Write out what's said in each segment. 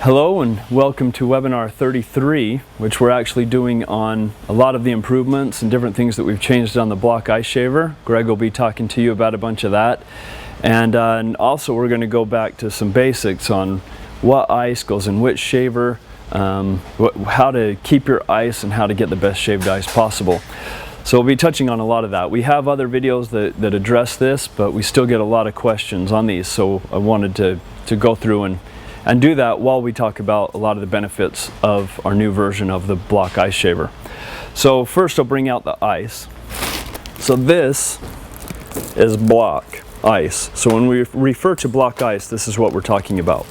Hello and welcome to webinar 33, which we're actually doing on a lot of the improvements and different things that we've changed on the block ice shaver. Greg will be talking to you about a bunch of that. And also we're going to go back to some basics on what ice goes in which shaver, how to keep your ice and how to get the best shaved ice possible. So we'll be touching on a lot of that. We have other videos that address this, but we still get a lot of questions on these, so I wanted to go through and do that while we talk about a lot of the benefits of our new version of the block ice shaver. So first I'll bring out the ice. So this is block ice. So when we refer to block ice, this is what we're talking about.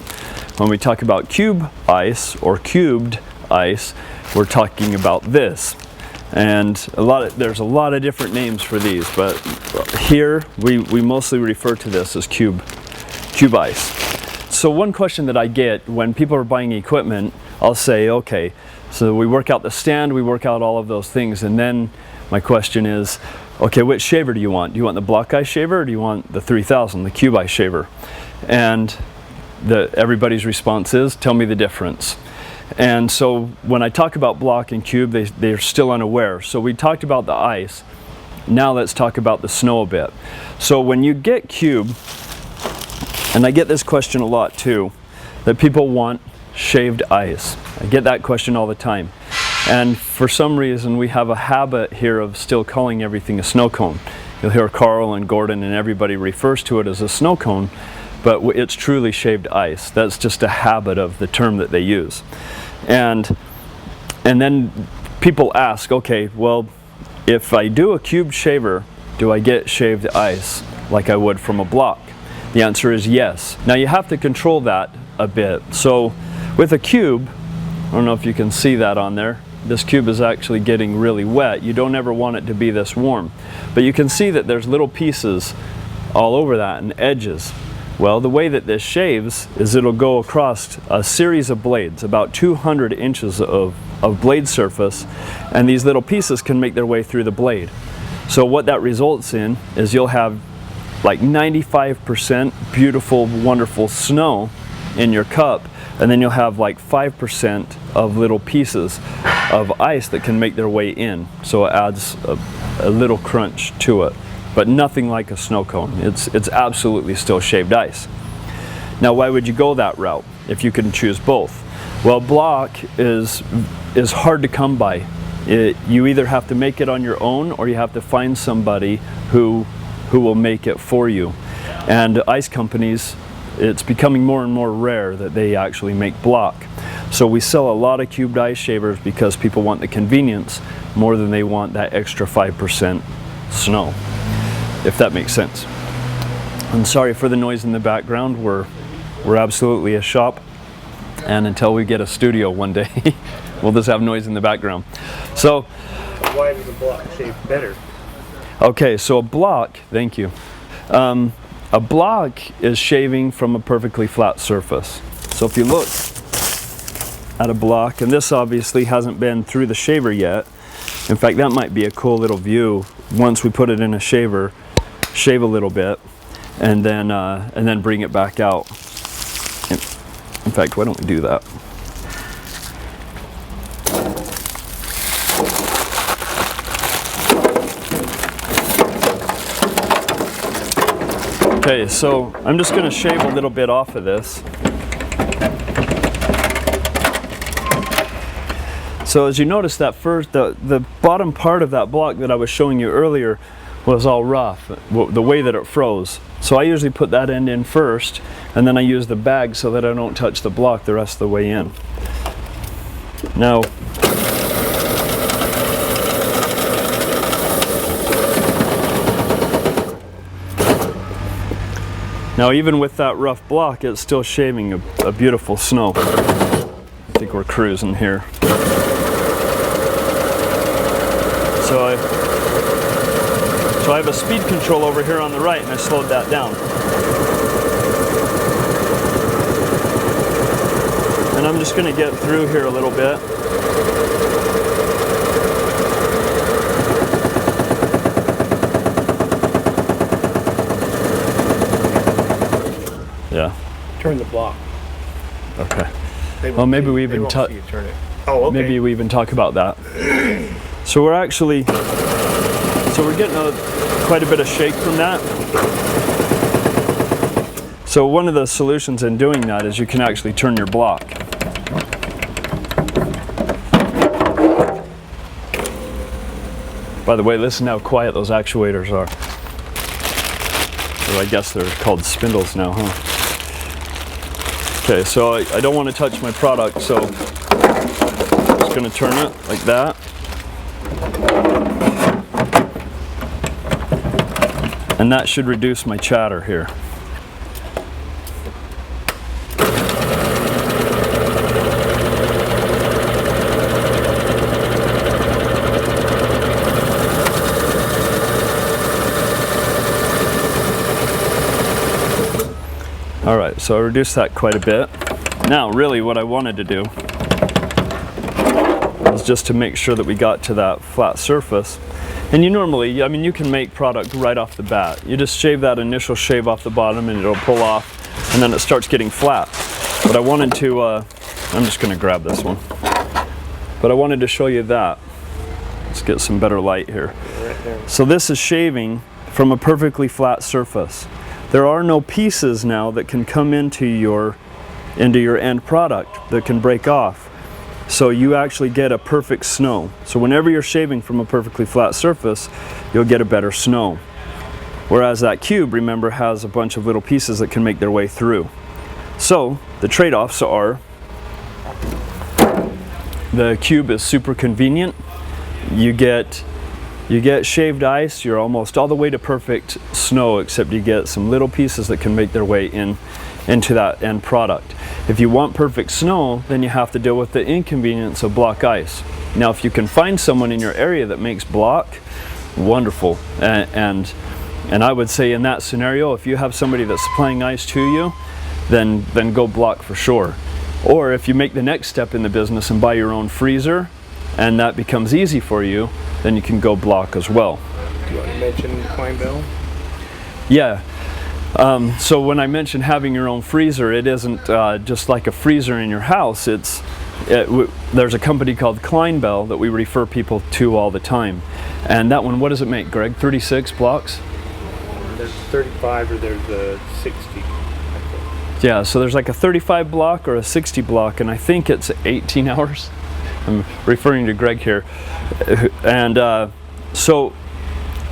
When we talk about cube ice or cubed ice, we're talking about this. And there's a lot of different names for these, but here we mostly refer to this as cube ice. So one question that I get when people are buying equipment, I'll say, okay, so we work out the stand, we work out all of those things, and then my question is, okay, which shaver do you want? Do you want the block ice shaver or do you want the 3000, the cube ice shaver? And everybody's response is, tell me the difference. And so when I talk about block and cube, they're still unaware. So we talked about the ice, now let's talk about the snow a bit. So when you get cube, and I get this question a lot too, that people want shaved ice. I get that question all the time. And for some reason we have a habit here of still calling everything a snow cone. You'll hear Carl and Gordon and everybody refers to it as a snow cone, but it's truly shaved ice. That's just a habit of the term that they use. And then people ask, okay, well, if I do a cubed shaver, do I get shaved ice like I would from a block? The answer is yes. Now you have to control that a bit. So with a cube, I don't know if you can see that on there, this cube is actually getting really wet. You don't ever want it to be this warm. But you can see that there's little pieces all over that and edges. Well, the way that this shaves is it'll go across a series of blades, about 200 inches of blade surface, and these little pieces can make their way through the blade. So what that results in is you'll have like 95% beautiful, wonderful snow in your cup, and then you'll have like 5% of little pieces of ice that can make their way in. So it adds a little crunch to it, but nothing like a snow cone. It's absolutely still shaved ice. Now why would you go that route if you can choose both? Well, block is hard to come by. You either have to make it on your own or you have to find somebody who will make it for you. And ice companies, it's becoming more and more rare that they actually make block. So we sell a lot of cubed ice shavers because people want the convenience more than they want that extra 5% snow, if that makes sense. I'm sorry for the noise in the background. We're absolutely a shop, and until we get a studio one day, we'll just have noise in the background. So why does a block shave better? Okay, so a block, thank you. A block is shaving from a perfectly flat surface. So if you look at a block, and this obviously hasn't been through the shaver yet. In fact, that might be a cool little view. Once we put it in a shaver, shave a little bit, and then bring it back out. In fact, why don't we do that? Okay, so I'm just going to shave a little bit off of this. So as you notice, that first, the bottom part of that block that I was showing you earlier was all rough, the way that it froze. So I usually put that end in first, and then I use the bag so that I don't touch the block the rest of the way in. Now, even with that rough block, it's still shaving a beautiful snow. I think we're cruising here. So I have a speed control over here on the right, and I slowed that down. And I'm just going to get through here a little bit. Yeah. Turn the block. Okay. Well, maybe we even won't see you turn it. Oh, okay. maybe we even talk about that. So we're actually, we're getting quite a bit of shake from that. So one of the solutions in doing that is you can actually turn your block. By the way, listen how quiet those actuators are. Or I guess they're called spindles now, huh? Okay, so I don't want to touch my product, so I'm just going to turn it like that. And that should reduce my chatter here. All right, so I reduced that quite a bit. Now, really what I wanted to do was just to make sure that we got to that flat surface. And you normally, I mean, you can make product right off the bat. You just shave that initial shave off the bottom and it'll pull off, and then it starts getting flat. But I wanted to, I'm just gonna grab this one. But I wanted to show you that. Let's get some better light here. Right there. So this is shaving from a perfectly flat surface. There are no pieces now that can come into your end product that can break off. So you actually get a perfect snow. So whenever you're shaving from a perfectly flat surface, you'll get a better snow. Whereas that cube, remember, has a bunch of little pieces that can make their way through. So the trade-offs are, the cube is super convenient. You get shaved ice, you're almost all the way to perfect snow, except you get some little pieces that can make their way into that end product. If you want perfect snow, then you have to deal with the inconvenience of block ice. Now, if you can find someone in your area that makes block, wonderful. And I would say in that scenario, if you have somebody that's supplying ice to you, then go block for sure. Or if you make the next step in the business and buy your own freezer, and that becomes easy for you, then you can go block as well. Do you want to mention Spindle? Yeah. So when I mentioned having your own freezer, it isn't just like a freezer in your house. There's a company called Bell that we refer people to all the time. And that one, what does it make, Greg? 36 blocks? There's 35 or there's a 60. Yeah, so there's like a 35 block or a 60 block, and I think it's 18 hours. I'm referring to Greg here. And so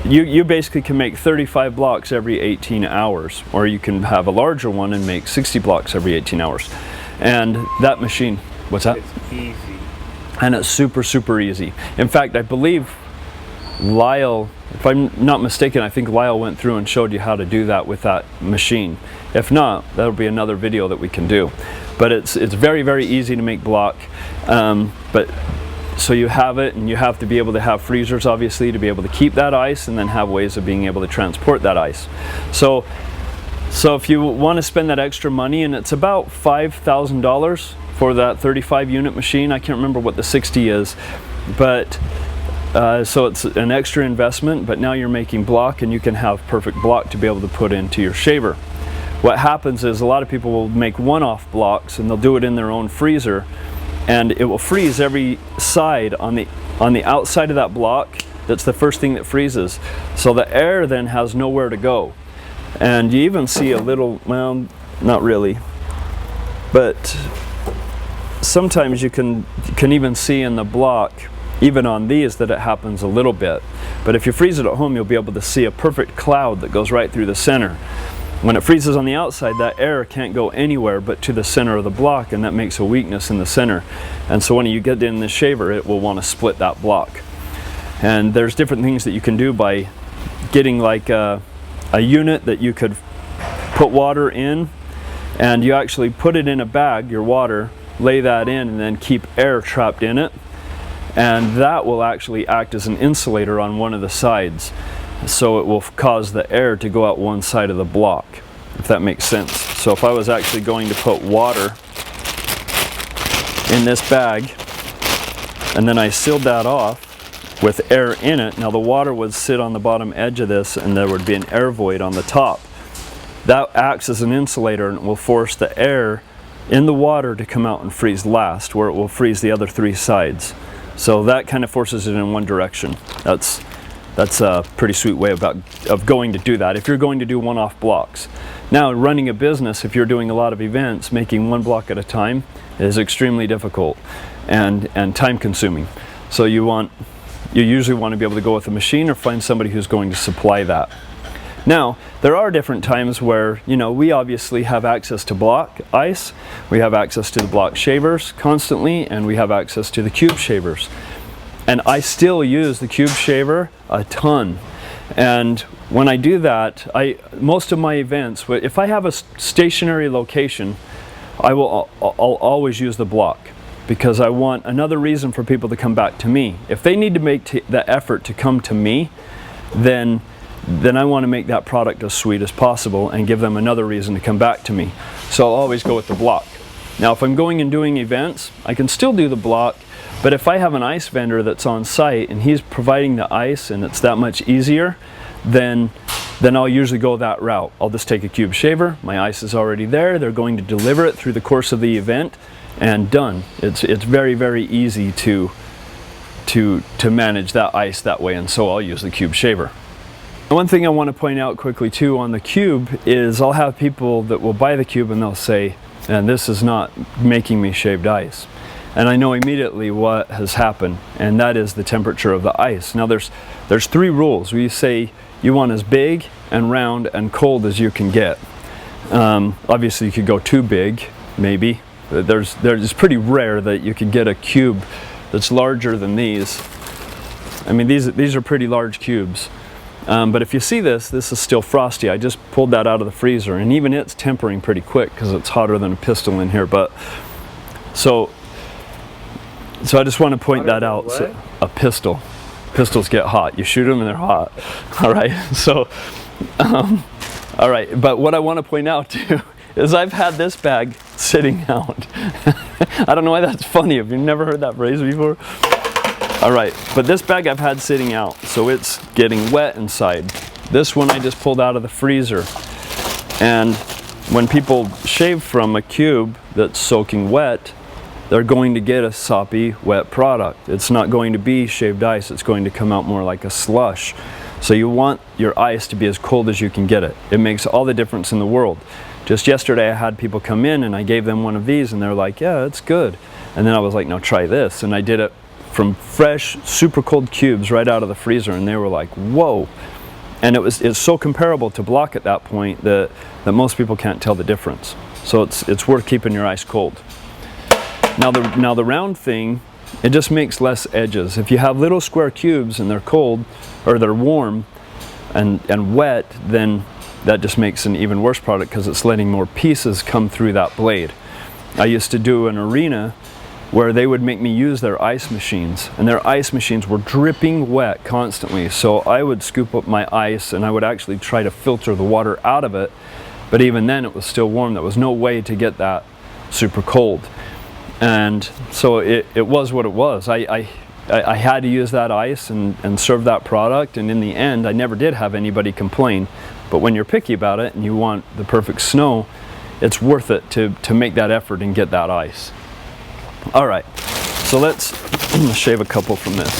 you basically can make 35 blocks every 18 hours, or you can have a larger one and make 60 blocks every 18 hours. And that machine, what's that? It's easy. And it's super, super easy. In fact, I believe Lyle, if I'm not mistaken, I think Lyle went through and showed you how to do that with that machine. If not, that'll be another video that we can do. But it's very, very easy to make block. But so you have it, and you have to be able to have freezers, obviously, to be able to keep that ice, and then have ways of being able to transport that ice. So if you want to spend that extra money, and it's about $5,000 for that 35 unit machine. I can't remember what the 60 is, but so it's an extra investment, but now you're making block, and you can have perfect block to be able to put into your shaver. What happens is a lot of people will make one-off blocks, and they'll do it in their own freezer, and it will freeze every side on the outside of that block. That's the first thing that freezes. So the air then has nowhere to go. And you even see a little, well, not really, but sometimes you can even see in the block, even on these, that it happens a little bit. But if you freeze it at home, you'll be able to see a perfect cloud that goes right through the center. When it freezes on the outside, that air can't go anywhere but to the center of the block, and that makes a weakness in the center. And so when you get in the shaver, it will want to split that block. And there's different things that you can do by getting like a unit that you could put water in, and you actually put it in a bag, your water, lay that in, and then keep air trapped in it. And that will actually act as an insulator on one of the sides. So it will cause the air to go out one side of the block, if that makes sense. So if I was actually going to put water in this bag, and then I sealed that off with air in it, now the water would sit on the bottom edge of this, and there would be an air void on the top. That acts as an insulator, and it will force the air in the water to come out and freeze last, where it will freeze the other 3 sides. So that kind of forces it in one direction. That's a pretty sweet way of going to do that if you're going to do one-off blocks. Now, running a business, if you're doing a lot of events, making one block at a time is extremely difficult and time consuming. So you usually want to be able to go with a machine or find somebody who's going to supply that. Now, there are different times where, you know, we obviously have access to block ice, we have access to the block shavers constantly, and we have access to the cube shavers. And I still use the cube shaver a ton. And when I do that, most of my events, if I have a stationary location, I'll always use the block, because I want another reason for people to come back to me. If they need to make the effort to come to me, then I want to make that product as sweet as possible and give them another reason to come back to me. So I'll always go with the block. Now, if I'm going and doing events, I can still do the block, but if I have an ice vendor that's on site and he's providing the ice and it's that much easier, then I'll usually go that route. I'll just take a cube shaver, my ice is already there, they're going to deliver it through the course of the event, and done. It's very, very easy to manage that ice that way, and so I'll use the cube shaver. One thing I want to point out quickly too on the cube is I'll have people that will buy the cube and they'll say, and this is not making me shaved ice. And I know immediately what has happened, and that is the temperature of the ice. Now there's 3 rules. We say you want as big and round and cold as you can get. Obviously you could go too big, maybe. It's pretty rare that you could get a cube that's larger than these. I mean, these are pretty large cubes. But if you see this is still frosty. I just pulled that out of the freezer, and even it's tempering pretty quick because it's hotter than a pistol in here. But so I just want to point that out. So, a pistol. Pistols get hot. You shoot them and they're hot. All right. So, all right. But what I want to point out too is I've had this bag sitting out. I don't know why that's funny. Have you never heard that phrase before? All right, but this bag I've had sitting out, so it's getting wet inside. This one I just pulled out of the freezer. And when people shave from a cube that's soaking wet, they're going to get a soppy, wet product. It's not going to be shaved ice, it's going to come out more like a slush. So you want your ice to be as cold as you can get it. It makes all the difference in the world. Just yesterday I had people come in and I gave them one of these and they're like, yeah, it's good. And then I was like, no, try this. And I did it from fresh, super cold cubes right out of the freezer, and they were like, whoa. And it's so comparable to block at that point that most people can't tell the difference. So it's worth keeping your ice cold. Now the round thing, it just makes less edges. If you have little square cubes and they're cold, or they're warm and wet, then that just makes an even worse product because it's letting more pieces come through that blade. I used to do an arena where they would make me use their ice machines, and their ice machines were dripping wet constantly. So I would scoop up my ice and I would actually try to filter the water out of it, but even then it was still warm. There was no way to get that super cold. And so it was what it was. I had to use that ice and serve that product, and in the end I never did have anybody complain. But when you're picky about it and you want the perfect snow, it's worth it to make that effort and get that ice. All right, so let's shave a couple from this.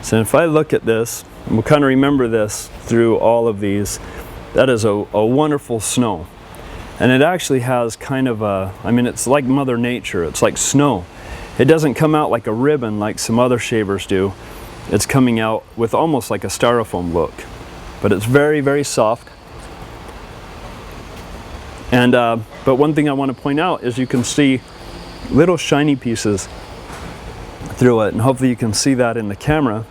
So if I look at this, and we'll kind of remember this through all of these, that is a wonderful snow. And it actually has kind of it's like Mother Nature, it's like snow. It doesn't come out like a ribbon like some other shavers do. It's coming out with almost like a styrofoam look, but it's very, very soft. And but one thing I want to point out is you can see little shiny pieces through it, and hopefully you can see that in the camera.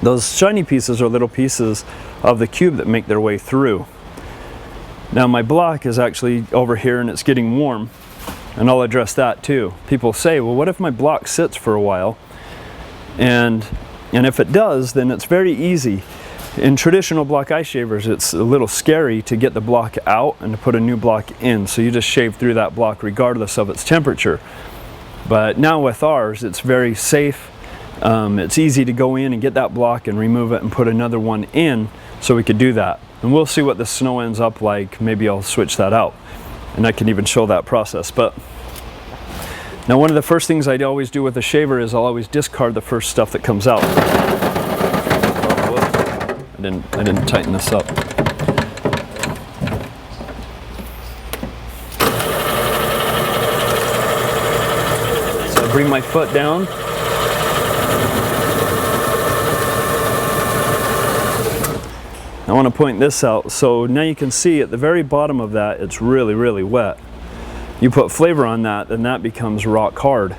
Those shiny pieces are little pieces of the cube that make their way through. Now my block is actually over here and it's getting warm, and I'll address that too. People say, well, what if my block sits for a while? And if it does, then it's very easy. In traditional block ice shavers, it's a little scary to get the block out and to put a new block in, so you just shave through that block regardless of its temperature. But now with ours, it's very safe it's easy to go in and get that block and remove it and put another one in, so we could do that. And we'll see what the snow ends up like. Maybe I'll switch that out and I can even show that process. But now, one of the first things I'd always do with a shaver is I'll always discard the first stuff that comes out. I didn't tighten this up. So I bring my foot down. I want to point this out. So now you can see at the very bottom of that, it's really, really wet. You put flavor on that, then that becomes rock hard.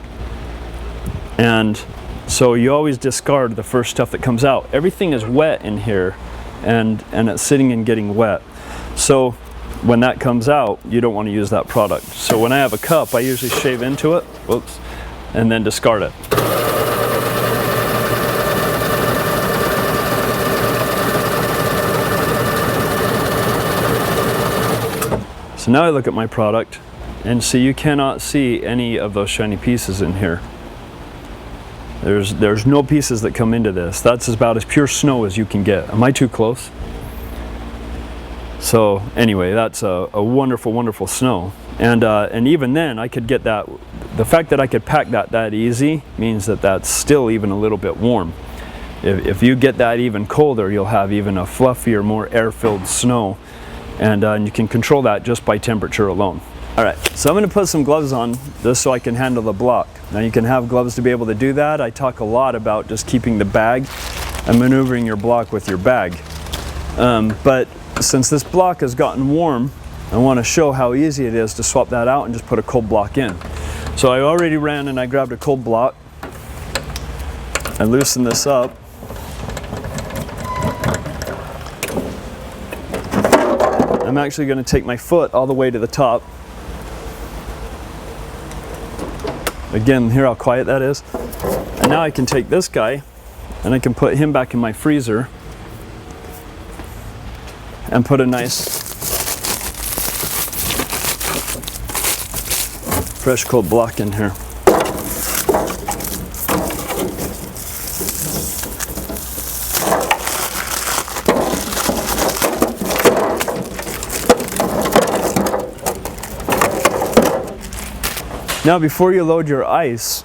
And so you always discard the first stuff that comes out. Everything is wet in here, and it's sitting and getting wet. So when that comes out, you don't want to use that product. So when I have a cup, I usually shave into it, whoops, and then discard it. So now I look at my product and see, you cannot see any of those shiny pieces in here. There's no pieces that come into this. That's about as pure snow as you can get. Am I too close? So anyway, that's a wonderful, wonderful snow. And even then, I could get that. The fact that I could pack that easy means that that's still even a little bit warm. If you get that even colder, you'll have even a fluffier, more air-filled snow. And you can control that just by temperature alone. All right, so I'm going to put some gloves on just so I can handle the block. Now you can have gloves to be able to do that. I talk a lot about just keeping the bag and maneuvering your block with your bag. But since this block has gotten warm, I want to show how easy it is to swap that out and just put a cold block in. So I already ran and I grabbed a cold block. I loosen this up. I'm actually going to take my foot all the way to the top. Again, hear how quiet that is? And now I can take this guy and I can put him back in my freezer and put a nice fresh cold block in here. Now before you load your ice,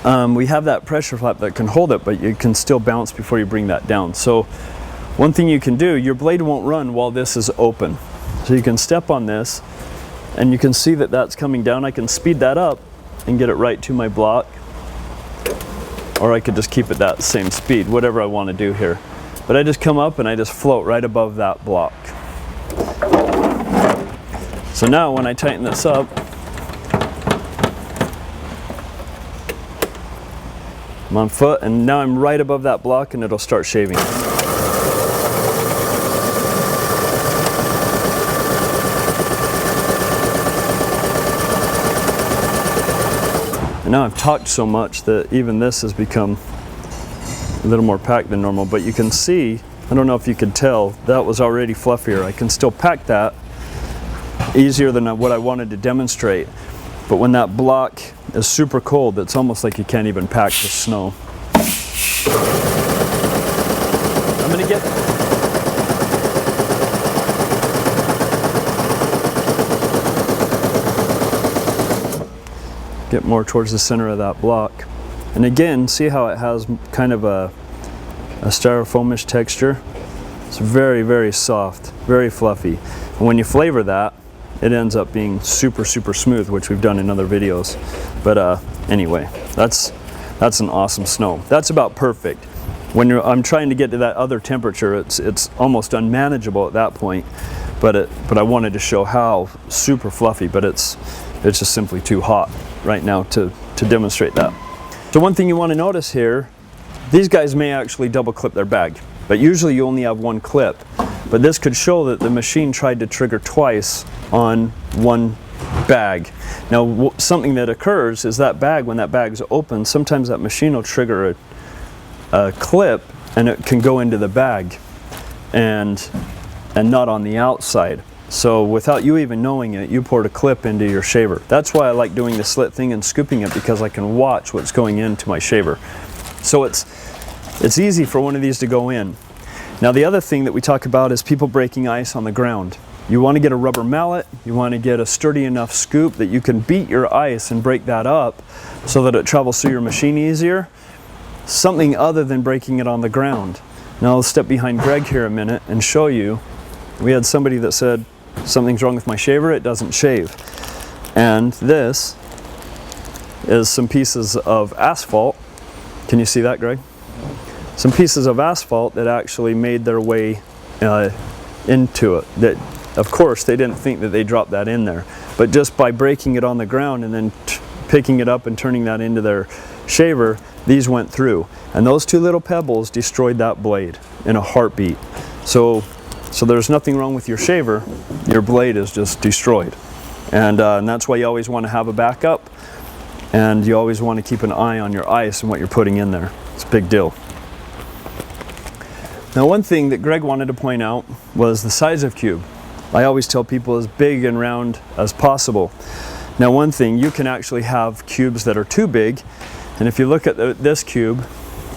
we have that pressure flap that can hold it, but you can still bounce before you bring that down. So one thing you can do, your blade won't run while this is open. So you can step on this and you can see that that's coming down. I can speed that up and get it right to my block, or I could just keep it that same speed, whatever I want to do here. But I just come up and I just float right above that block. So now when I tighten this up, I'm on foot, and now I'm right above that block and it'll start shaving. And now I've talked so much that even this has become a little more packed than normal, but you can see, I don't know if you could tell, that was already fluffier. I can still pack that easier than what I wanted to demonstrate. But when that block is super cold, it's almost like you can't even pack the snow. I'm gonna get more towards the center of that block. And again, see how it has kind of a styrofoamish texture? It's very, very soft, very fluffy. And when you flavor that, it ends up being super, super smooth, which we've done in other videos. But anyway, that's an awesome snow. That's about perfect. When I'm trying to get to that other temperature, it's almost unmanageable at that point. But I wanted to show how super fluffy, but it's just simply too hot right now to demonstrate that. So one thing you want to notice here, these guys may actually double clip their bag, but usually you only have one clip. But this could show that the machine tried to trigger twice on one bag. Now something that occurs is that bag, when that bag's open, sometimes that machine will trigger a clip and it can go into the bag and not on the outside. So without you even knowing it, you poured a clip into your shaver. That's why I like doing the slit thing and scooping it, because I can watch what's going into my shaver. So it's easy for one of these to go in. Now the other thing that we talk about is people breaking ice on the ground. You want to get a rubber mallet, you want to get a sturdy enough scoop that you can beat your ice and break that up so that it travels through your machine easier. Something other than breaking it on the ground. Now I'll step behind Greg here a minute and show you. We had somebody that said, something's wrong with my shaver, it doesn't shave. And this is some pieces of asphalt. Can you see that, Greg? Some pieces of asphalt that actually made their way into it. That, of course, they didn't think that they dropped that in there. But just by breaking it on the ground and then picking it up and turning that into their shaver, these went through. And those two little pebbles destroyed that blade in a heartbeat. So there's nothing wrong with your shaver, your blade is just destroyed. And that's why you always want to have a backup, and you always want to keep an eye on your ice and what you're putting in there. It's a big deal. Now one thing that Greg wanted to point out was the size of cube. I always tell people as big and round as possible. Now one thing, you can actually have cubes that are too big, and if you look at this cube,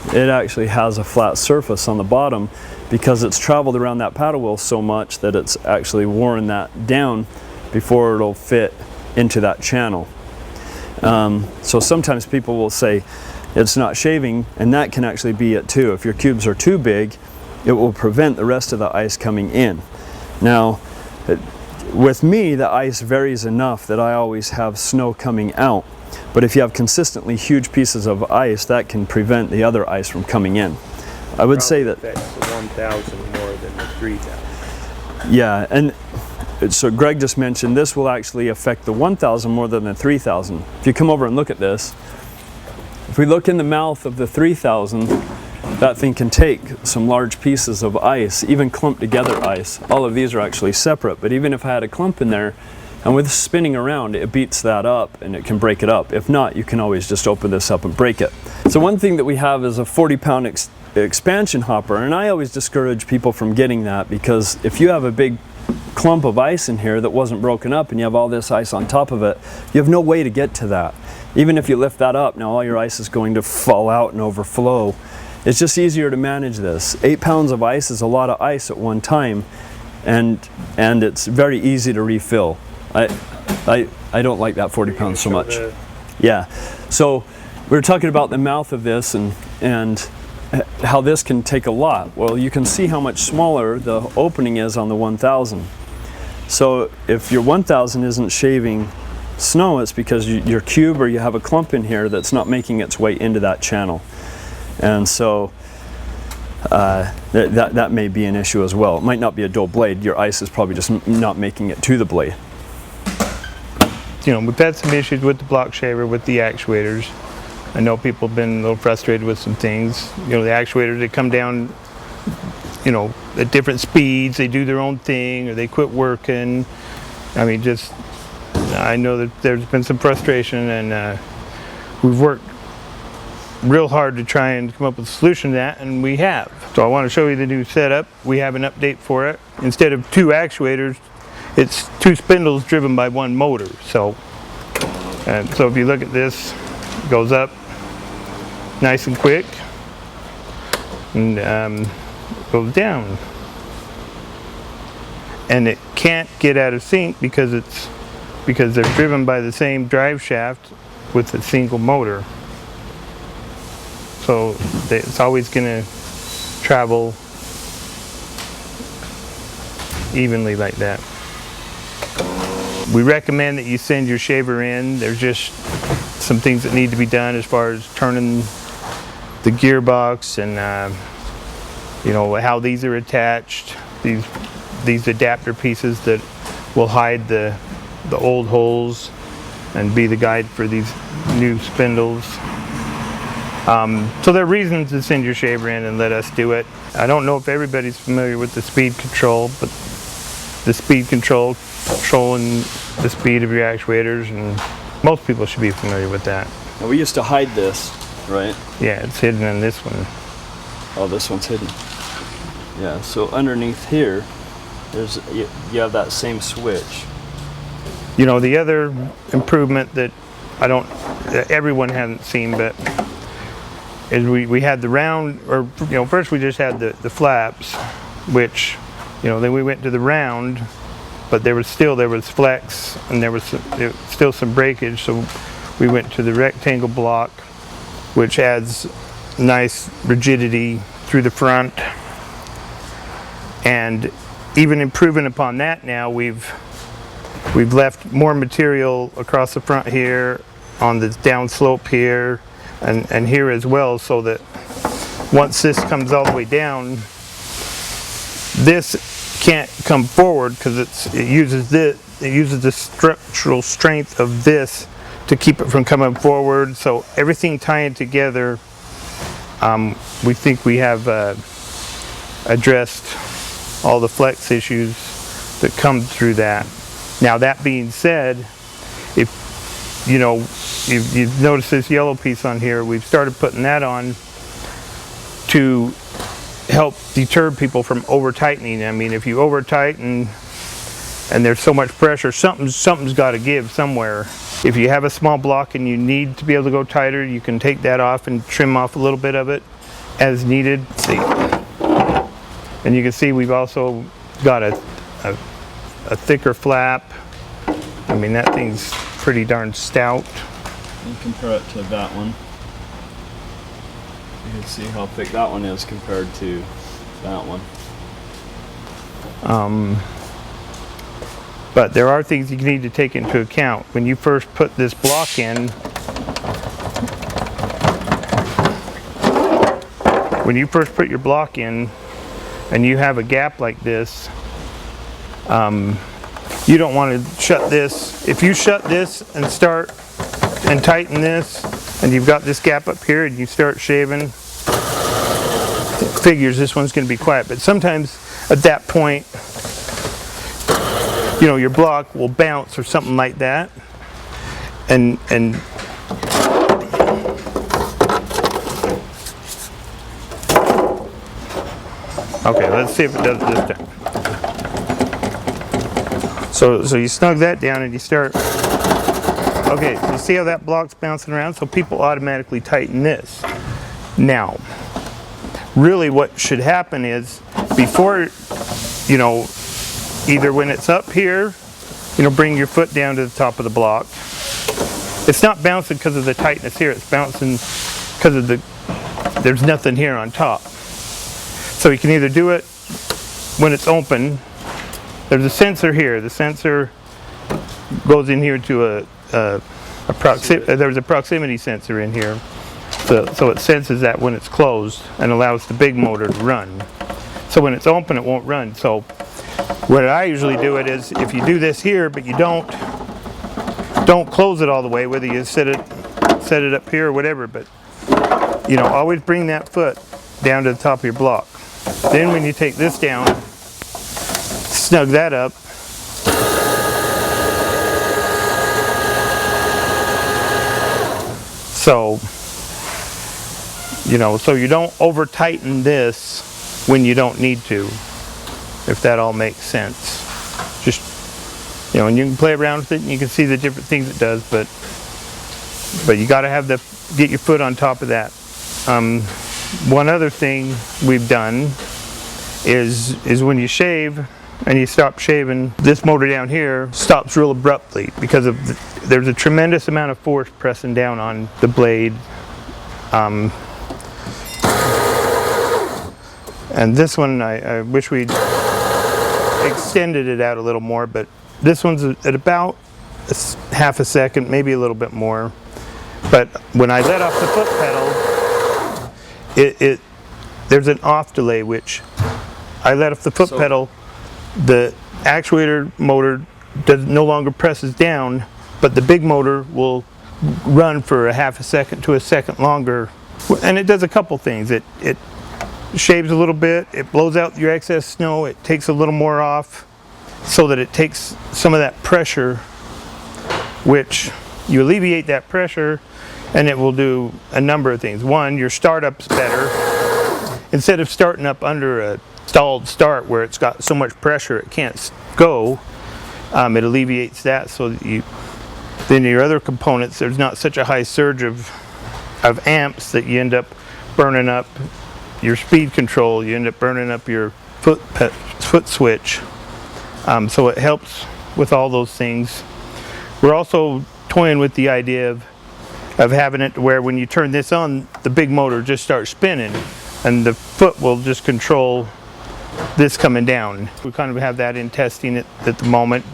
it actually has a flat surface on the bottom because it's traveled around that paddle wheel so much that it's actually worn that down before it'll fit into that channel. So sometimes people will say it's not shaving, and that can actually be it too. If your cubes are too big, it will prevent the rest of the ice coming in. Now, with me, the ice varies enough that I always have snow coming out. But if you have consistently huge pieces of ice, that can prevent the other ice from coming in. I would say that that's the 1,000 more than the 3,000. Yeah, and so Greg just mentioned this will actually affect the 1,000 more than the 3,000. If you come over and look at this, if we look in the mouth of the 3,000, that thing can take some large pieces of ice, even clumped together ice. All of these are actually separate, but even if I had a clump in there, and with spinning around, it beats that up and it can break it up. If not, you can always just open this up and break it. So one thing that we have is a 40-pound expansion hopper, and I always discourage people from getting that because if you have a big clump of ice in here that wasn't broken up and you have all this ice on top of it, you have no way to get to that. Even if you lift that up, now all your ice is going to fall out and overflow. It's just easier to manage this. 8 pounds of ice is a lot of ice at one time, and it's very easy to refill. I don't like that 40 pounds so much. Yeah, so we were talking about the mouth of this and how this can take a lot. Well, you can see how much smaller the opening is on the 1,000. So if your 1,000 isn't shaving snow, it's because your cube or you have a clump in here that's not making its way into that channel. And so that may be an issue as well. It might not be a dull blade. Your ice is probably just not making it to the blade. You know, we've had some issues with the block shaver, with the actuators. I know people have been a little frustrated with some things. You know, the actuators, they come down, you know, at different speeds. They do their own thing, or they quit working. I mean, I know that there's been some frustration, and we've worked real hard to try and come up with a solution to that, and we have. So I want to show you the new setup. We have an update for it. Instead of 2 actuators, it's 2 spindles driven by 1 motor. So if you look at this, it goes up nice and quick, and goes down. And it can't get out of sync because they're driven by the same drive shaft with a single motor. So it's always going to travel evenly like that. We recommend that you send your shaver in. There's just some things that need to be done as far as turning the gearbox and you know, how these are attached. These adapter pieces that will hide the old holes and be the guide for these new spindles. So there are reasons to send your shaver in and let us do it. I don't know if everybody's familiar with the speed control, but the speed control, controlling the speed of your actuators, and most people should be familiar with that. Now we used to hide this, right? Yeah, it's hidden in this one. Oh, this one's hidden. Yeah, so underneath here, you have that same switch. You know, the other improvement that everyone hasn't seen, but is we had the round, or first we just had the flaps, which then we went to the round, but there was flex and there was still some breakage, so we went to the rectangle block, which adds nice rigidity through the front. And even improving upon that, now we've left more material across the front here, on the down slope here, and here as well, so that once this comes all the way down, this can't come forward because it uses the structural strength of this to keep it from coming forward. So everything tying together, we think we have addressed all the flex issues that come through that. Now, that being said, if you've noticed this yellow piece on here, we've started putting that on to help deter people from over tightening. I mean, if you over tighten and there's so much pressure, something's got to give somewhere. If you have a small block and you need to be able to go tighter, you can take that off and trim off a little bit of it as needed. See, and you can see we've also got a thicker flap. I mean, that thing's pretty darn stout. And compare it to that one. You can see how thick that one is compared to that one. But there are things you need to take into account. When you first put this block in, when you first put your block in and you have a gap like this, you don't want to shut this. If you shut this and start and tighten this, and you've got this gap up here and you start shaving, it figures this one's going to be quiet. But sometimes at that point, your block will bounce or something like that, and okay, let's see if it does it this time. So you snug that down and you start. Okay, so see how that block's bouncing around? So people automatically tighten this. Now, really what should happen is, before, either when it's up here, bring your foot down to the top of the block. It's not bouncing because of the tightness here, it's bouncing because of there's nothing here on top. So you can either do it when it's open. There's a sensor here. The sensor goes in here to there's a proximity sensor in here. So it senses that when it's closed and allows the big motor to run. So when it's open, it won't run. So what I usually do it is, if you do this here, but you don't close it all the way, whether you set it up here or whatever, but always bring that foot down to the top of your block. Then when you take this down, snug that up. So so you don't over tighten this when you don't need to, if that all makes sense. Just, and you can play around with it and you can see the different things it does, but you got to get your foot on top of that. One other thing we've done is when you shave and you stop shaving, this motor down here stops real abruptly because there's a tremendous amount of force pressing down on the blade. And this one, I wish we'd extended it out a little more, but this one's at about half a second, maybe a little bit more. But when I let off the foot pedal, there's an off delay, which I let off the foot pedal, the actuator motor no longer presses down, but the big motor will run for a half a second to a second longer. And it does a couple things. It shaves a little bit, it blows out your excess snow, it takes a little more off so that it takes some of that pressure, which you alleviate that pressure and it will do a number of things. One, your startup's better. Instead of starting up under a stalled start where it's got so much pressure it can't go, it alleviates that, so that then your other components, there's not such a high surge of amps that you end up burning up your speed control, you end up burning up your foot switch. So it helps with all those things. We're also toying with the idea of having it to where when you turn this on, the big motor just starts spinning and the foot will just control this coming down. We kind of have that in testing at the moment,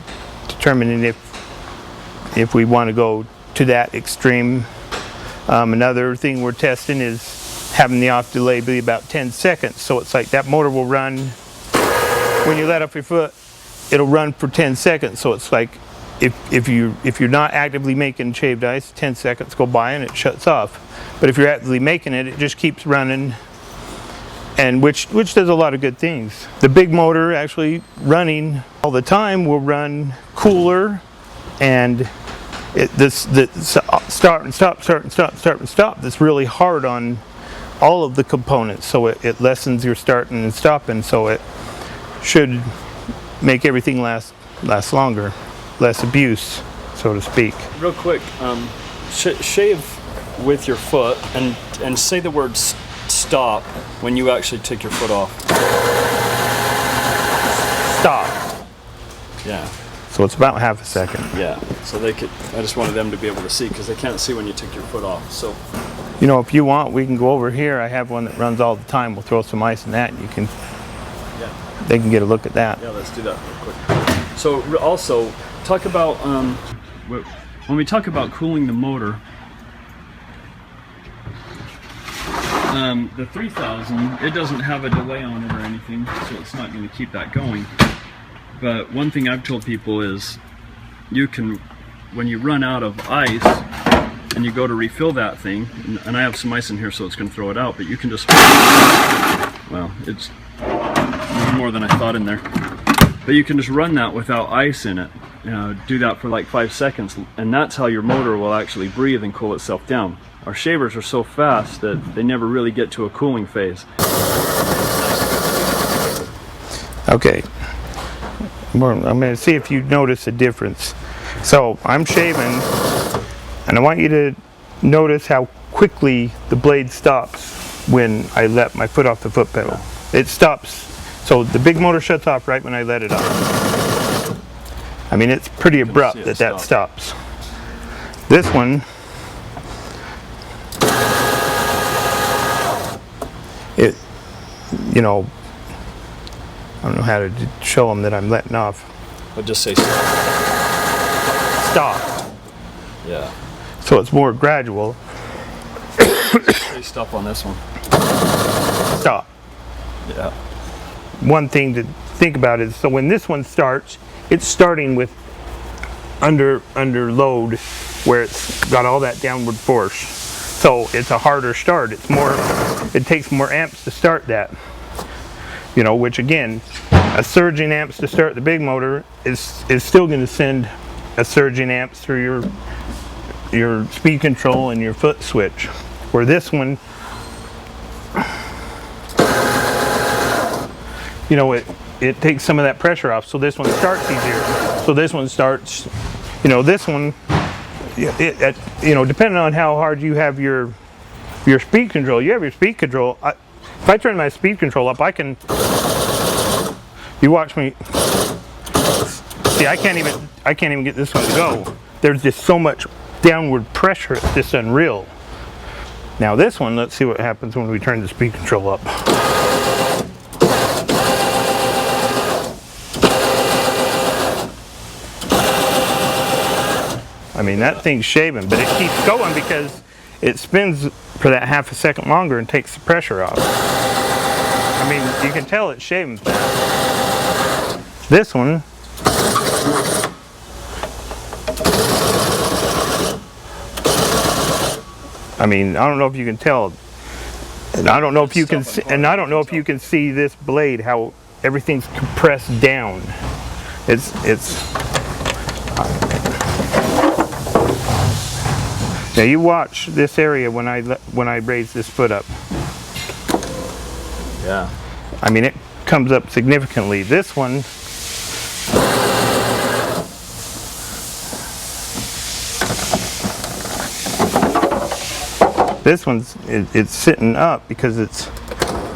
determining if we want to go to that extreme. Another thing we're testing is having the off delay be about 10 seconds. So it's like that motor will run, when you let up your foot, it'll run for 10 seconds. So it's like if you're not actively making shaved ice, 10 seconds go by and it shuts off. But if you're actively making it, it just keeps running, and which does a lot of good things. The big motor actually running all the time will run cooler, and the start and stop, start and stop, start and stop. That's really hard on all of the components, so it lessens your starting and stopping. So it should make everything last longer, less abuse, so to speak. Real quick, shave with your foot and say the word stop when you actually take your foot off. Stop. Yeah. So it's about half a second. Yeah. So I just wanted them to be able to see, because they can't see when you take your foot off. So, you know, if you want, we can go over here. I have one that runs all the time. We'll throw some ice in that, and they can get a look at that. Yeah, let's do that real quick. So also, talk about, when we talk about cooling the motor, the 3000, it doesn't have a delay on it or anything, so it's not going to keep that going. But one thing I've told people is, you can, when you run out of ice and you go to refill that thing, and I have some ice in here so it's going to throw it out, but you can just, well, it's more than I thought in there, but you can just run that without ice in it. Do that for like 5 seconds, and that's how your motor will actually breathe and cool itself down. Our shavers are so fast that they never really get to a cooling phase. Okay, I'm going to see if you notice a difference. So I'm shaving, and I want you to notice how quickly the blade stops when I let my foot off the foot pedal. It stops, so the big motor shuts off right when I let it off. I mean, it's pretty abrupt that stops. This one, you know, I don't know how to show them that I'm letting off. I'll just say stop. Stop. Yeah. So it's more gradual. Say stop on this one. Stop. Yeah. One thing to think about is, so when this one starts, it's starting with under load, where it's got all that downward force. So it's a harder start. It takes more amps to start that. You know, which again, a surge in amps to start the big motor is still going to send a surge in amps through your speed control and your foot switch. Where this one, you know, it takes some of that pressure off, so this one starts easier. So this one starts, you know, this one, you know, depending on how hard you have your speed control. You have your speed control. If I turn my speed control up, I can. You watch me. See, I can't even get this one to go. There's just so much downward pressure. It's just unreal. Now this one, let's see what happens when we turn the speed control up. I mean, that thing's shaving, but it keeps going because it spins for that half a second longer and takes the pressure off. I mean, you can tell it's shaving fast. This one, I mean, I don't know if you can tell, and I don't know if you can see, and I don't know if you can see this blade, how everything's compressed down. Now you watch this area when I raise this foot up. Yeah. I mean, it comes up significantly. This one, this one's it's sitting up because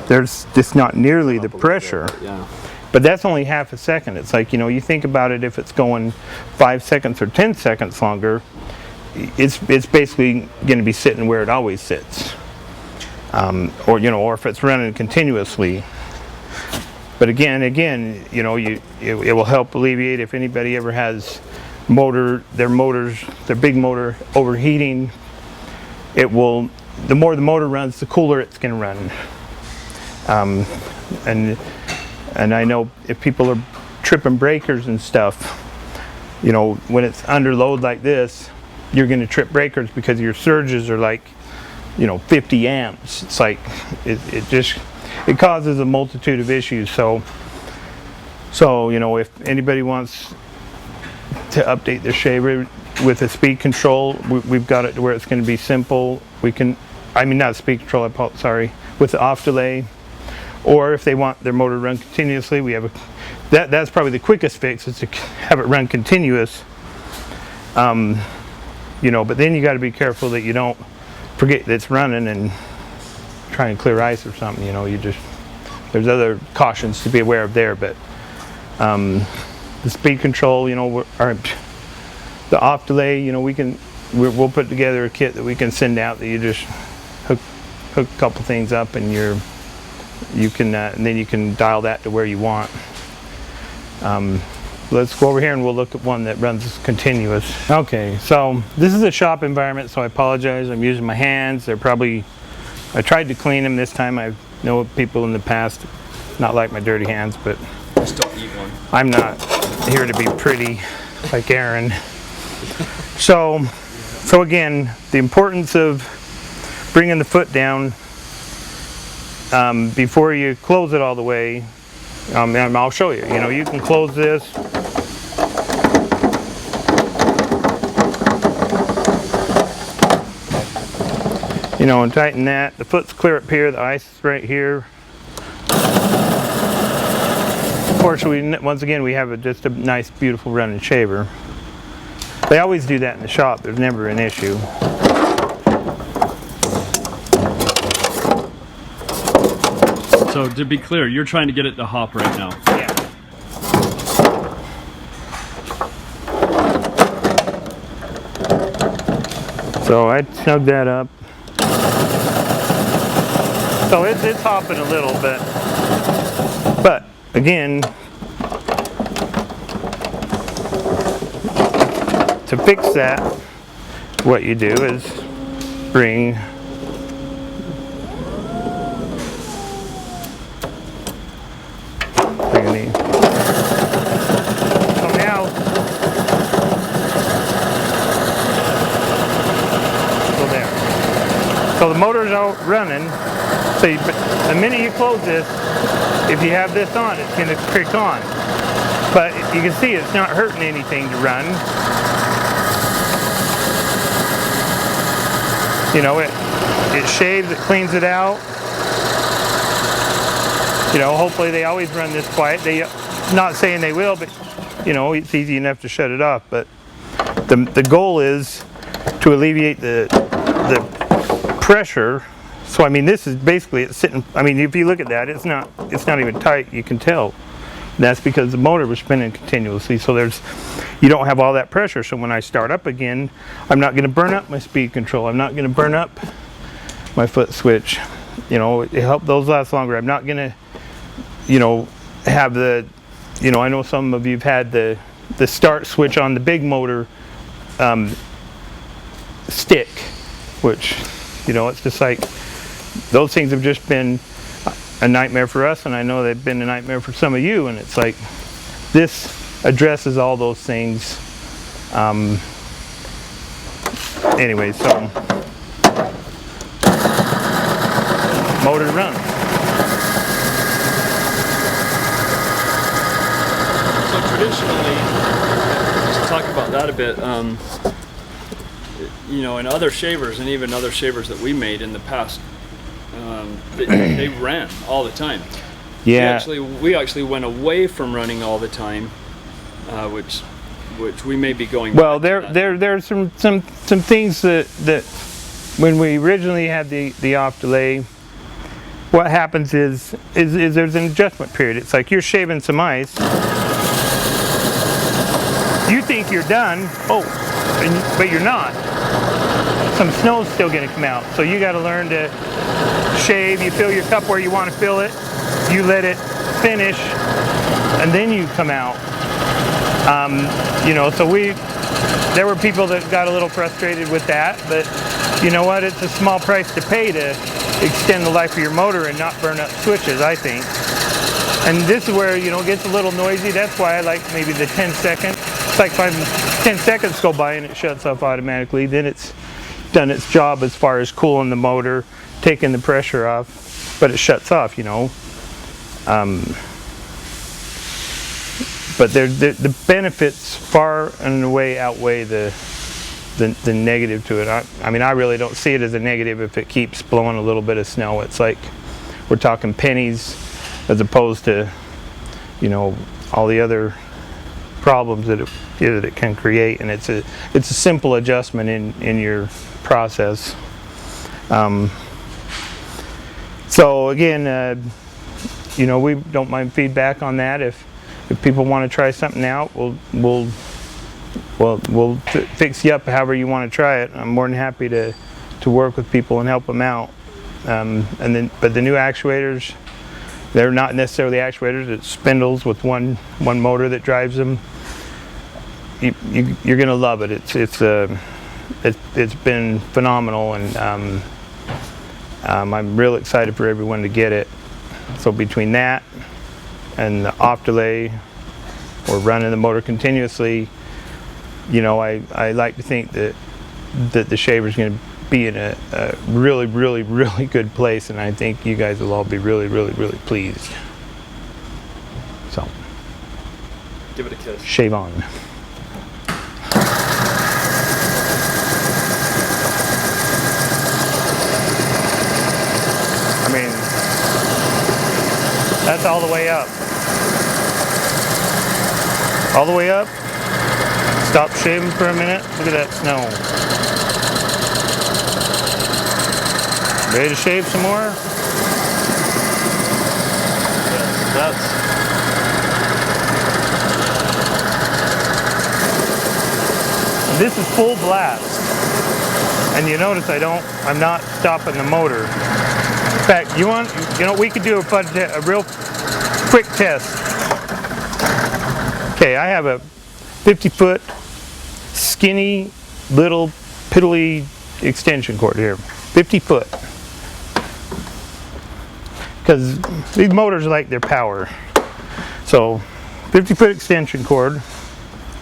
there's just not nearly the pressure. Yeah. But that's only half a second. It's like, you know, you think about it, if it's going 5 seconds or 10 seconds longer, it's basically going to be sitting where it always sits. Or, you know, or if it's running continuously. But again, you know, it will help alleviate if anybody ever has their big motor overheating. The more the motor runs, the cooler it's going to run. And I know if people are tripping breakers and stuff, you know, when it's under load like this, you're going to trip breakers because your surges are like, you know, 50 amps. It's like, it causes a multitude of issues. So, you know, if anybody wants to update their shaver with a speed control, we've got it to where it's going to be simple. Not speed control, sorry, with the off delay. Or if they want their motor to run continuously, we have that's probably the quickest fix, is to have it run continuous. You know, but then you got to be careful that you don't forget that it's running and try and clear ice or something. You know, there's other cautions to be aware of there. But the speed control, you know, the off delay, you know, we'll put together a kit that we can send out that you just hook a couple things up and and then you can dial that to where you want. Let's go over here and we'll look at one that runs continuous. Okay, so this is a shop environment, so I apologize. I'm using my hands. I tried to clean them this time. I know people in the past not like my dirty hands, but Just don't eat one. I'm not here to be pretty like Aaron. So again, the importance of bringing the foot down before you close it all the way. And I'll show you. You know, you can close this. You know, and tighten that. The foot's clear up here. The ice is right here. Of course, once again we have just a nice, beautiful running shaver. They always do that in the shop. There's never an issue. So to be clear, you're trying to get it to hop right now. Yeah. So I snug that up. So it's hopping a little bit. But again, to fix that, what you do is bring the, so now, so there. So the motor's out running. So the minute you close this, if you have this on, it's going to kick on. But you can see it's not hurting anything to run. You know, it shaves, it cleans it out. You know, hopefully they always run this quiet. Not saying they will, but you know, it's easy enough to shut it off. But the goal is to alleviate the pressure. So I mean, this is basically it's sitting. I mean, if you look at that, it's not even tight. You can tell. That's because the motor was spinning continuously. So you don't have all that pressure. So when I start up again, I'm not going to burn up my speed control. I'm not going to burn up my foot switch. You know, it helps those last longer. I'm not going to, you know, have the, you know, I know some of you've had the start switch on the big motor stick, which, you know, it's just like, those things have just been a nightmare for us, and I know they've been a nightmare for some of you, and it's like, this addresses all those things. Anyway, so motor runs. So traditionally, just talk about that a bit. You know, in other shavers, and even other shavers that we made in the past, they ran all the time. Yeah. We actually went away from running all the time, which we may be going. Well, back to that. there's some things that when we originally had the off delay, what happens is there's an adjustment period. It's like you're shaving some ice. You think you're done, but you're not. Some snow's still going to come out. So you got to learn to shave. You fill your cup where you want to fill it. You let it finish, and then you come out. You know, so there were people that got a little frustrated with that, but you know what? It's a small price to pay to extend the life of your motor and not burn up switches, I think. And this is where, you know, it gets a little noisy. That's why I like maybe the 10-second. It's like 10 seconds go by and it shuts off automatically. Then it's done its job as far as cooling the motor, taking the pressure off, but it shuts off, you know. But the benefits far and away outweigh the negative to it. I mean, I really don't see it as a negative if it keeps blowing a little bit of snow. It's like we're talking pennies as opposed to, you know, all the other problems that it can create. And it's a simple adjustment in your process. So again, you know, we don't mind feedback on that. If people want to try something out, we'll fix you up however you want to try it. I'm more than happy to work with people and help them out. But the new actuators, they're not necessarily actuators. It's spindles with one motor that drives them. You're gonna love it. It's been phenomenal, and I'm real excited for everyone to get it. So between that and the off delay or running the motor continuously, you know, I like to think that the shaver's going to be in a really, really, really good place, and I think you guys will all be really, really, really pleased. So, give it a kiss. Shave on. I mean, that's all the way up. All the way up. Stop shaving for a minute. Look at that snow. Ready to shave some more? Yes, this is full blast. And you notice I'm not stopping the motor. In fact, you know, we could do a real quick test. Okay, I have a 50-foot skinny little piddly extension cord here. 50 foot. Because these motors like their power. So 50-foot extension cord.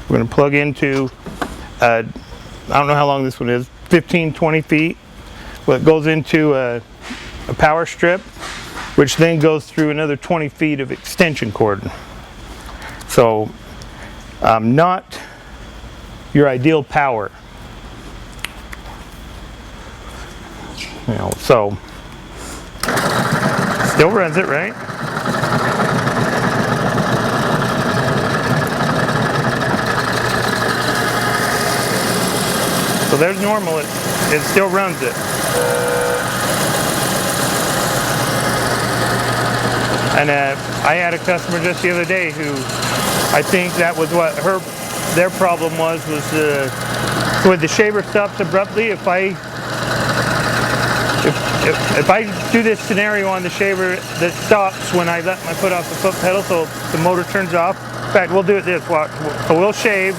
We're going to plug into, I don't know how long this one is, 15, 20 feet. Well, it goes into a power strip, which then goes through another 20 feet of extension cord. So not your ideal power. You know, so still runs it, right? So there's normal, it still runs it. And I had a customer just the other day who, I think that was what their problem was when the shaver stops abruptly. If I do this scenario on the shaver that stops when I let my foot off the foot pedal, so the motor turns off. In fact, we'll do it this. So we'll shave.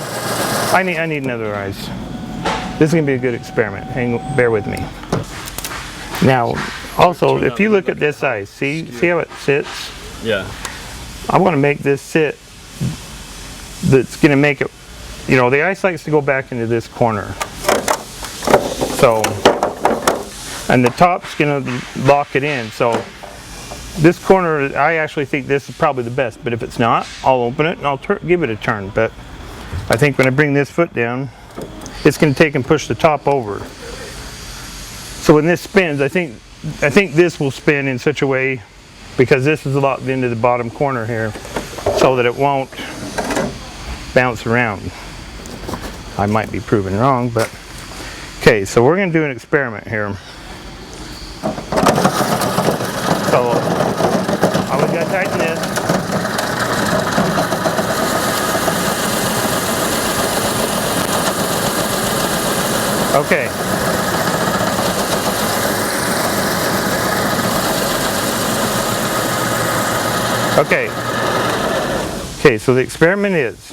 I need another ice. This is gonna be a good experiment. Bear with me. Now, also, if you look at this ice, see how it sits? Yeah. I want to make this sit. That's gonna make it. You know, the ice likes to go back into this corner. So. And the top's going to lock it in. So this corner, I actually think this is probably the best. But if it's not, I'll open it and I'll give it a turn. But I think when I bring this foot down, it's going to take and push the top over. So when this spins, I think this will spin in such a way, because this is locked into the bottom corner here, so that it won't bounce around. I might be proven wrong, but Okay, so we're going to do an experiment here. So, always got to tighten this. Okay. Okay. Okay, so the experiment is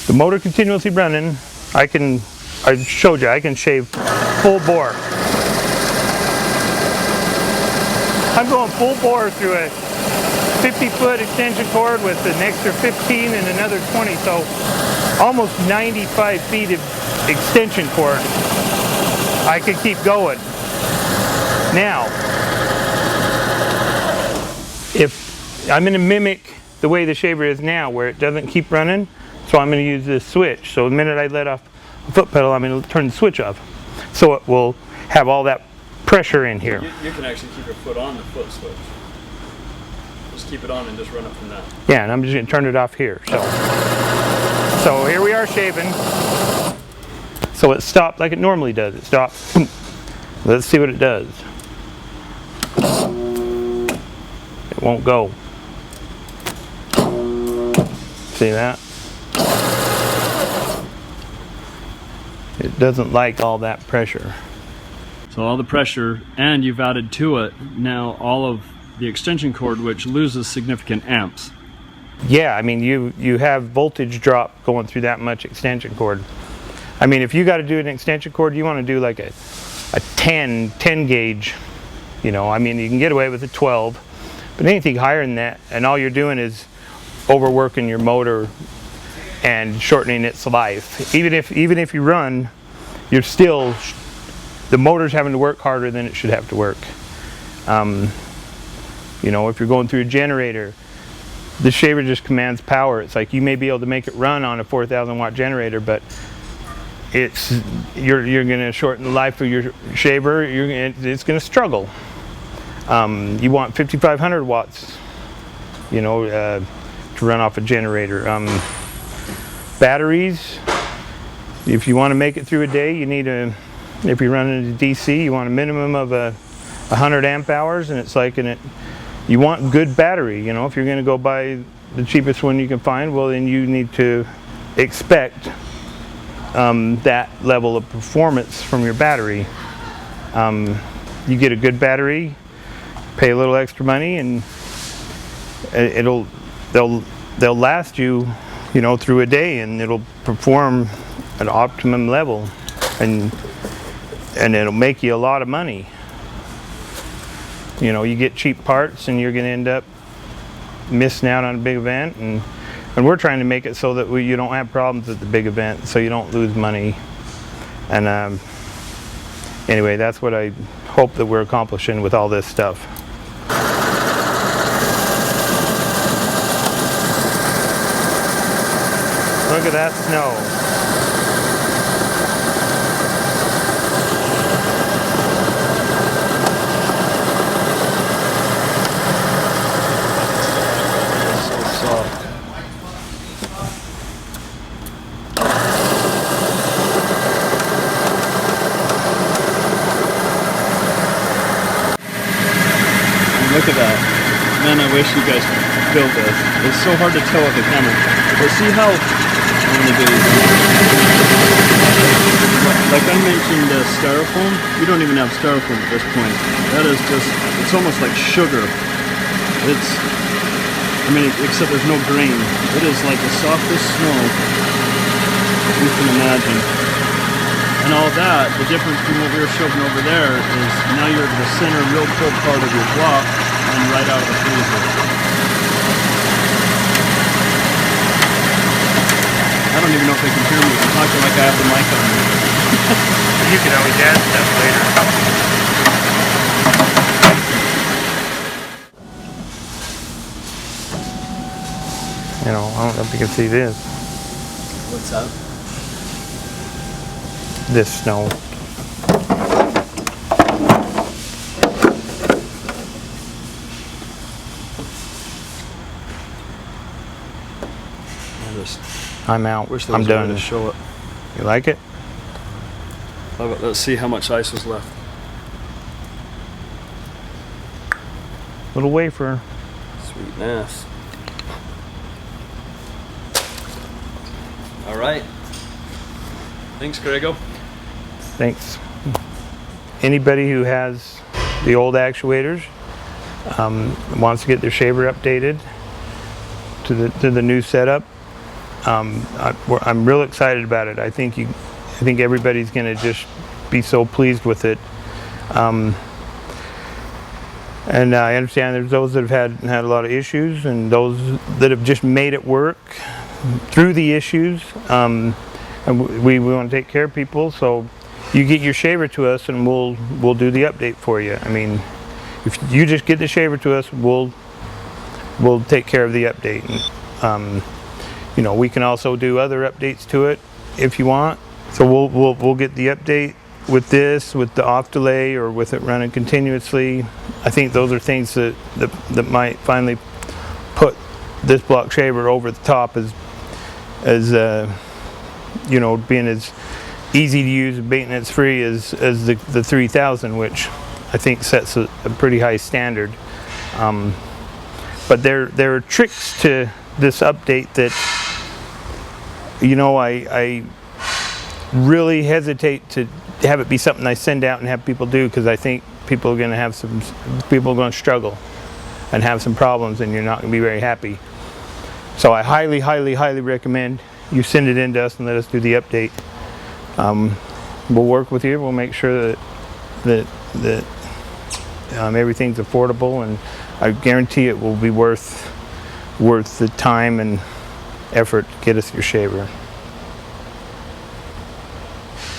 the motor continuously running. I showed you I can shave full bore. I'm going full bore through a 50-foot extension cord with an extra 15 and another 20, so almost 95 feet of extension cord. I could keep going. Now, if I'm going to mimic the way the shaver is now, where it doesn't keep running, so I'm going to use this switch. So the minute I let off the foot pedal, I'm going to turn the switch off. So it will have all that pressure in here. You can actually keep your foot on the foot switch. Just keep it on and just run it from that. Yeah, and I'm just going to turn it off here. So here we are shaving. So it stopped like it normally does. It stopped. Let's see what it does. It won't go. See that? It doesn't like all that pressure. So all the pressure, and you've added to it now all of the extension cord, which loses significant amps. Yeah, I mean you have voltage drop going through that much extension cord. I mean, if you got to do an extension cord, you want to do like a 10 gauge. You know, I mean, you can get away with a 12, but anything higher than that, and all you're doing is overworking your motor and shortening its life. Even if you run, you're still, the motor's having to work harder than it should have to work. You know, if you're going through a generator, the shaver just commands power. It's like you may be able to make it run on a 4,000 watt generator, but you're going to shorten the life of your shaver. It's going to struggle. You want 5,500 watts, you know, to run off a generator. Batteries, if you want to make it through a day, you need if you're running a DC, you want a minimum of 100 amp hours, and it's like you want good battery. You know, if you're going to go buy the cheapest one you can find, well, then you need to expect that level of performance from your battery. You get a good battery, pay a little extra money, and they'll last you, you know, through a day, and it'll perform at optimum level, and it'll make you a lot of money. You know, you get cheap parts and you're going to end up missing out on a big event, and we're trying to make it so that you don't have problems at the big event, so you don't lose money. And anyway, that's what I hope that we're accomplishing with all this stuff. Look at that snow. Look at that. Man, I wish you guys could build this. It's so hard to tell with the camera. But see how, I'm going to do these. Like I mentioned styrofoam, you don't even have styrofoam at this point. That is just, it's almost like sugar. It's, I mean, except there's no grain. It is like the softest snow you can imagine. And all that, the difference from what we were shoving over there is now you're at the center real cold part of your block and right out of the freezer. I don't even know if they can hear me. I'm talking like I have the mic on me. You can always add stuff later. You know, I don't know if you can see this. What's that? This snow. I'm out. Wish there I'm was a way done. to show it. You like it? Love it. Let's see how much ice was left. Little wafer. Sweetness. All right. Thanks, Grego. Thanks. Anybody who has the old actuators wants to get their shaver updated to the new setup, I'm real excited about it. I think everybody's going to just be so pleased with it. And I understand there's those that have had a lot of issues, and those that have just made it work through the issues. And we want to take care of people, so you get your shaver to us, and we'll do the update for you. I mean, if you just get the shaver to us, we'll take care of the update. And, you know, we can also do other updates to it if you want. So we'll get the update with this, with the off delay, or with it running continuously. I think those are things that might finally put this block shaver over the top as you know, being as easy to use and maintenance free as the 3000, which I think sets a pretty high standard. But there are tricks to this update that, you know, I really hesitate to have it be something I send out and have people do, because I think people are going to struggle and have some problems, and you're not going to be very happy. So I highly, highly, highly recommend you send it in to us and let us do the update. We'll work with you. We'll make sure that everything's affordable, and I guarantee it will be worth the time and effort to get us your shaver.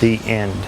The end.